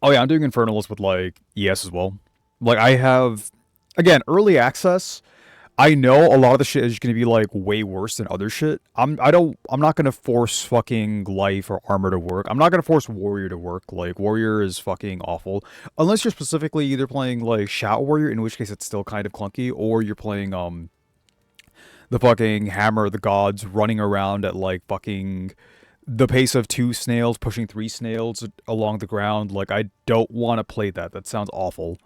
Oh yeah, I'm doing Infernalist with like ES as well. Like I have, again, early access. I know a lot of the shit is gonna be like way worse than other shit. I'm not gonna force fucking life or armor to work. I'm not gonna force warrior to work. Like warrior is fucking awful. Unless you're specifically either playing like shout warrior, in which case it's still kind of clunky, or you're playing the fucking hammer of the gods running around at like fucking the pace of 2 snails pushing 3 snails along the ground. Like I don't want to play that. That sounds awful.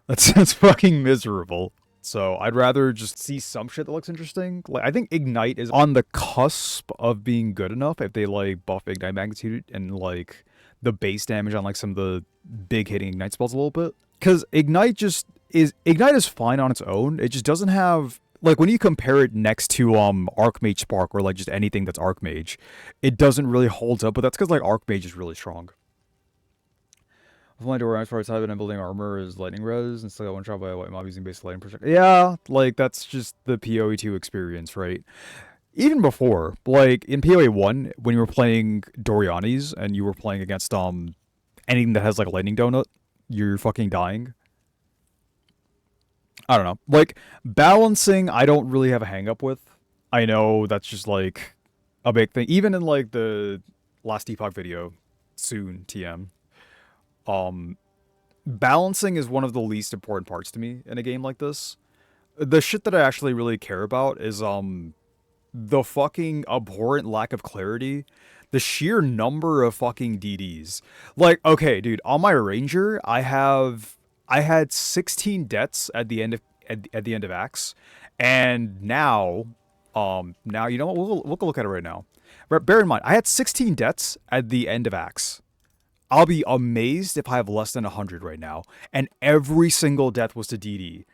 That sounds fucking miserable. So I'd rather just see some shit that looks interesting. Like I think Ignite is on the cusp of being good enough if they like buff Ignite magnitude and like the base damage on like some of the big hitting Ignite spells a little bit. Cause Ignite is fine on its own. It just doesn't have like when you compare it next to Archmage Spark or like just anything that's Archmage, it doesn't really hold up, but that's because like Archmage is really strong. Flying door as far as type and building armor is lightning res and still got one shot by a white mob using basic lightning projectile. Yeah, like that's just the PoE2 experience, right? Even before, like in PoE1, when you were playing Dorianis and you were playing against anything that has like a lightning donut, you're fucking dying. I don't know. Like balancing, I don't really have a hang up with. I know that's just like a big thing. Even in like the last Epoch video, soon TM. Um, Balancing is one of the least important parts to me in a game like this. The shit that I actually really care about is the fucking abhorrent lack of clarity, the sheer number of fucking DDs. Like, okay, dude, on my Ranger, I had 16 deaths at the end of at the end of Axe, and now you know what? We'll go look at it right now. Bear in mind, I had 16 deaths at the end of Axe. I'll be amazed if I have less than 100 right now, and every single death was to DD.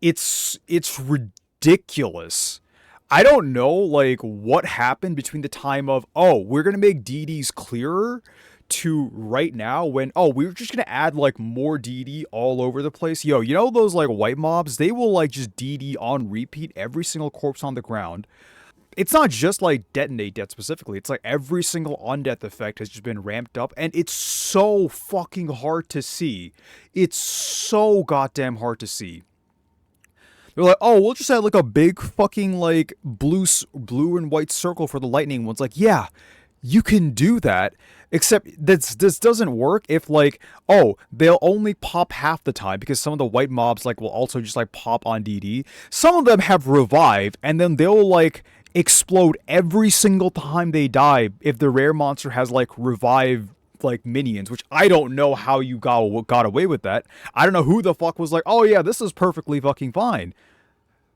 It's ridiculous. I don't know like what happened between the time of we're gonna make DDs clearer to right now when we're just gonna add like more DD all over the place. Yo, you know those like white mobs? They will like just DD on repeat every single corpse on the ground. It's not just like Detonate Dead specifically. It's like every single undeath effect has just been ramped up, and it's so fucking hard to see. It's so goddamn hard to see. They're like, we'll just add like a big fucking like blue and white circle for the lightning ones. Like, yeah, you can do that. Except this doesn't work if like, they'll only pop half the time because some of the white mobs like will also just like pop on DD. Some of them have revive, and then they'll like explode every single time they die if the rare monster has like revive like minions, which I don't know how you got away with that. I don't know who the fuck was like, oh yeah, this is perfectly fucking fine.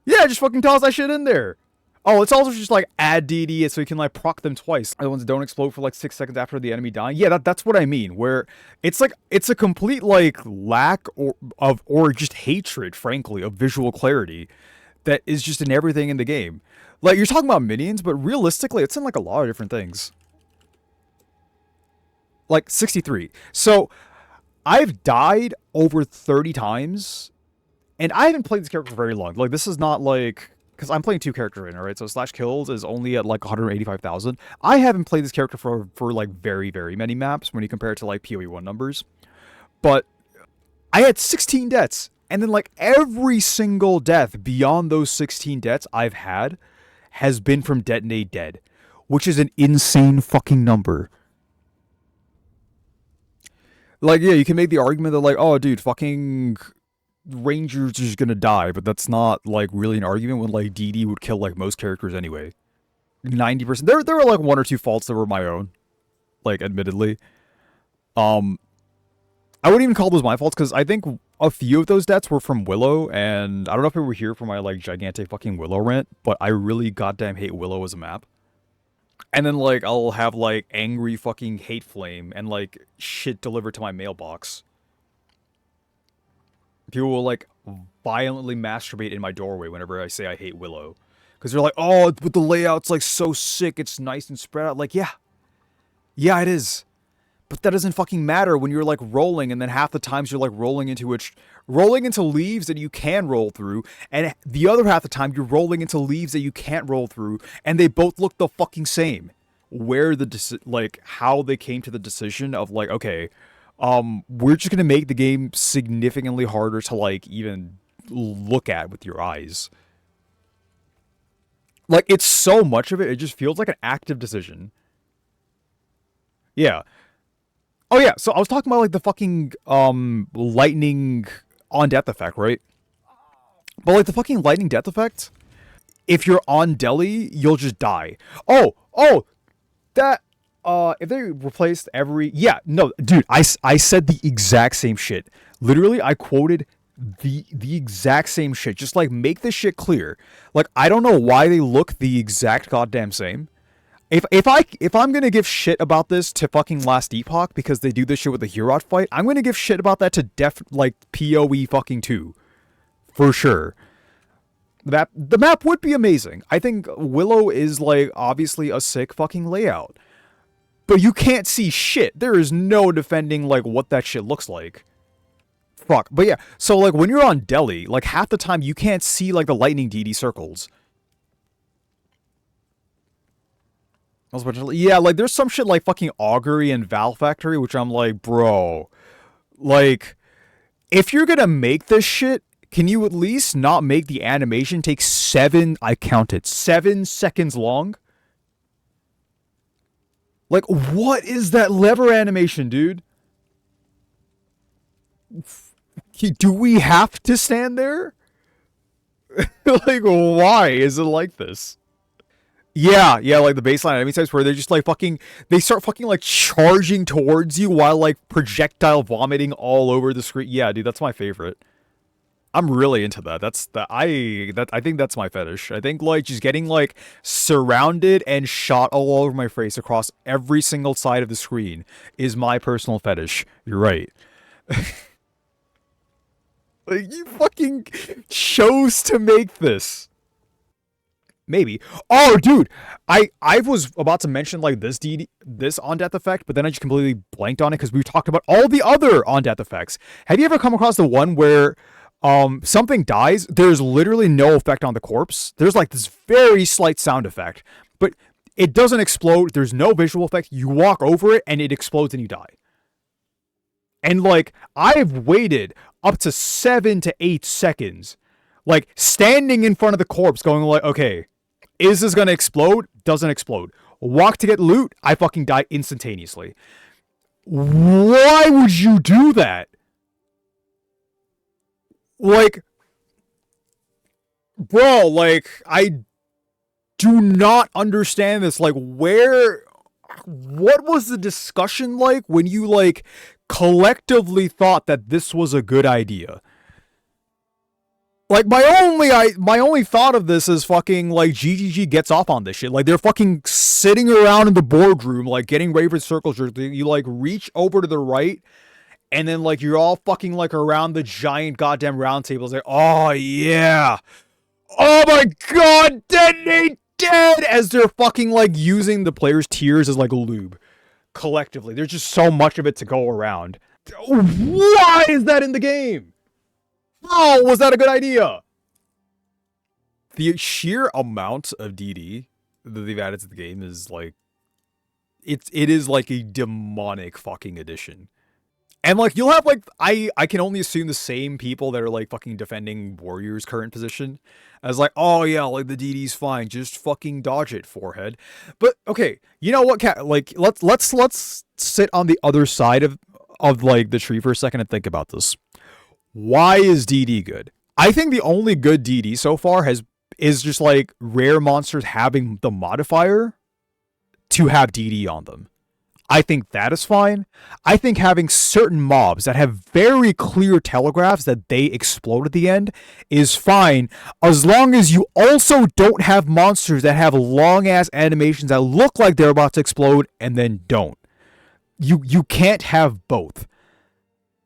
Yeah, just fucking toss that shit in there. Oh, it's also just like add DD so you can like proc them twice. The ones that don't explode for like 6 seconds after the enemy dying. Yeah, that's what I mean. Where it's like it's a complete like lack or just hatred, frankly, of visual clarity that is just in everything in the game. Like you're talking about minions, but realistically, it's in like a lot of different things. Like 63. So I've died over 30 times, and I haven't played this character for very long. Like this is not like because I'm playing 2 characters right now, right? So slash kills is only at like 185,000. I haven't played this character for like very very many maps when you compare it to like PoE1 numbers. But I had 16 deaths, and then like every single death beyond those 16 deaths I've had has been from Detonate Dead, which is an insane fucking number. Like, yeah, you can make the argument that like, dude, fucking Ranger's just gonna die, but that's not like really an argument when like DD would kill like most characters anyway. 90%. There were like 1 or 2 faults that were my own, like admittedly. I wouldn't even call those my faults because I think a few of those deaths were from Willow, and I don't know if you were here for my like gigantic fucking Willow rant, but I really goddamn hate Willow as a map. And then like I'll have like angry fucking hate flame and like shit delivered to my mailbox. People will like violently masturbate in my doorway whenever I say I hate Willow. Because they're like, but the layout's like so sick, it's nice and spread out. Like, yeah. Yeah, it is. But that doesn't fucking matter when you're like rolling, and then half the times you're like rolling into leaves that you can roll through, and the other half the time you're rolling into leaves that you can't roll through, and they both look the fucking same. How they came to the decision of like, okay, we're just gonna make the game significantly harder to like even look at with your eyes. Like it's so much of it, it just feels like an active decision. Yeah. Oh yeah. So I was talking about like the fucking lightning on death effect, right? But like the fucking lightning death effect, if you're on Deli, you'll just die. Oh, that if they replaced every yeah, no, dude, I said the exact same shit. Literally, I quoted the exact same shit. Just like make this shit clear. Like I don't know why they look the exact goddamn same. If I'm gonna give shit about this to fucking Last Epoch because they do this shit with the Hurot fight, I'm gonna give shit about that to like PoE fucking 2 for sure. That the map would be amazing. I think Willow is like obviously a sick fucking layout, but you can't see shit. There is no defending like what that shit looks like. Fuck. But yeah, so like when you're on Deli, like half the time you can't see like the lightning DD circles. Yeah, like there's some shit like fucking Augury and Val Factory, which I'm like, bro, like if you're gonna make this shit, can you at least not make the animation take I counted, 7 seconds long? Like, what is that lever animation, dude? Do we have to stand there? Like, why is it like this? Yeah, like the baseline enemy types where they're just like fucking, they start fucking like charging towards you while like projectile vomiting all over the screen. Yeah, dude, that's my favorite. I'm really into that. I think that's my fetish. I think like just getting like surrounded and shot all over my face across every single side of the screen is my personal fetish. You're right. Like you fucking chose to make this. Maybe. Oh, dude, I was about to mention like this on death effect, but then I just completely blanked on it because we talked about all the other on death effects. Have you ever come across the one where something dies? There's literally no effect on the corpse. There's like this very slight sound effect, but it doesn't explode. There's no visual effect. You walk over it and it explodes and you die. And like I've waited up to 7 to 8 seconds, like standing in front of the corpse, going like, okay. Is this gonna explode? Doesn't explode. Walk to get loot, I fucking die instantaneously. Why would you do that? Like, bro, like, I do not understand this. Like, what was the discussion like when you, like, collectively thought that this was a good idea? Like my only thought of this is fucking like GGG gets off on this shit. Like they're fucking sitting around in the boardroom, like getting ready for circle jerk. You like reach over to the right, and then like you're all fucking like around the giant goddamn round table. It's like, oh yeah, oh my god, Detonate Dead, as they're fucking like using the players' tears as like lube. Collectively, there's just so much of it to go around. Why is that in the game? Oh, was that a good idea? The sheer amount of DD that they've added to the game is like, it is like a demonic fucking addition. And like you'll have like I can only assume the same people that are like fucking defending Warrior's current position as like, oh yeah, like the DD's fine, just fucking dodge it, forehead. But okay, you know what, Cat? Like let's sit on the other side of like the tree for a second and think about this. Why is DD good? I think the only good DD so far is just like rare monsters having the modifier to have DD on them. I think that is fine. I think having certain mobs that have very clear telegraphs that they explode at the end is fine, as long as you also don't have monsters that have long ass animations that look like they're about to explode and then don't. You can't have both.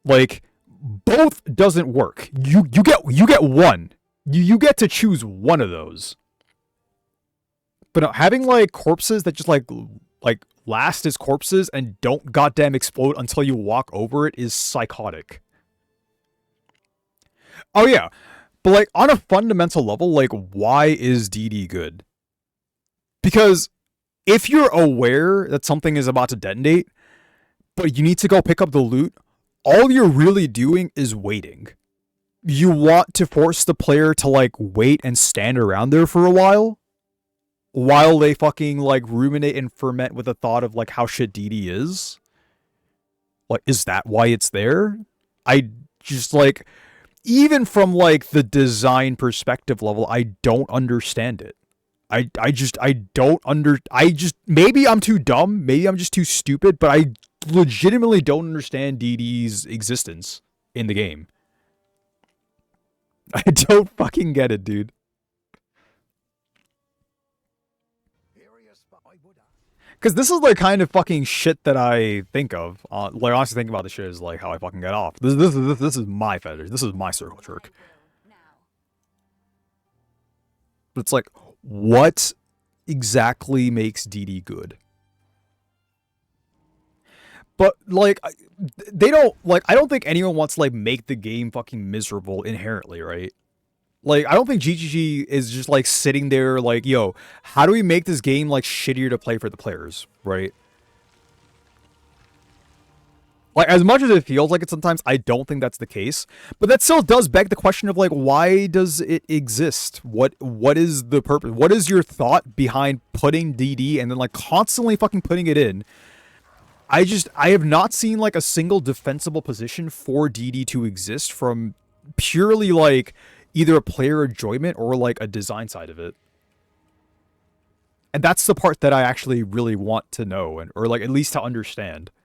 Like, both doesn't work. You get one. You get to choose one of those. But no, having like corpses that just like last as corpses and don't goddamn explode until you walk over it is psychotic. Oh yeah. But like on a fundamental level, like why is DD good? Because if you're aware that something is about to detonate, but you need to go pick up the loot, all you're really doing is waiting. You want to force the player to like wait and stand around there for a while they fucking like ruminate and ferment with the thought of like how shit DD is. Like, is that why it's there? I just like, even from like the design perspective level, I don't understand it. I don't I just, maybe I'm too dumb, maybe I'm just too stupid, but I legitimately don't understand DD's existence in the game. I don't fucking get it, dude. Because this is like kind of fucking shit that I think of. Like honestly, thinking about this shit is like how I fucking get off. This is my fetish. This is my circle jerk. But it's like, what exactly makes DD good? But like, they don't like. I don't think anyone wants to like make the game fucking miserable inherently, right? Like, I don't think GGG is just like sitting there like, yo, how do we make this game like shittier to play for the players, right? Like, as much as it feels like it sometimes, I don't think that's the case. But that still does beg the question of like, why does it exist? What is the purpose? What is your thought behind putting DD and then like constantly fucking putting it in? I have not seen like a single defensible position for DD to exist from purely like either a player enjoyment or like a design side of it. And that's the part that I actually really want to know and or like at least to understand.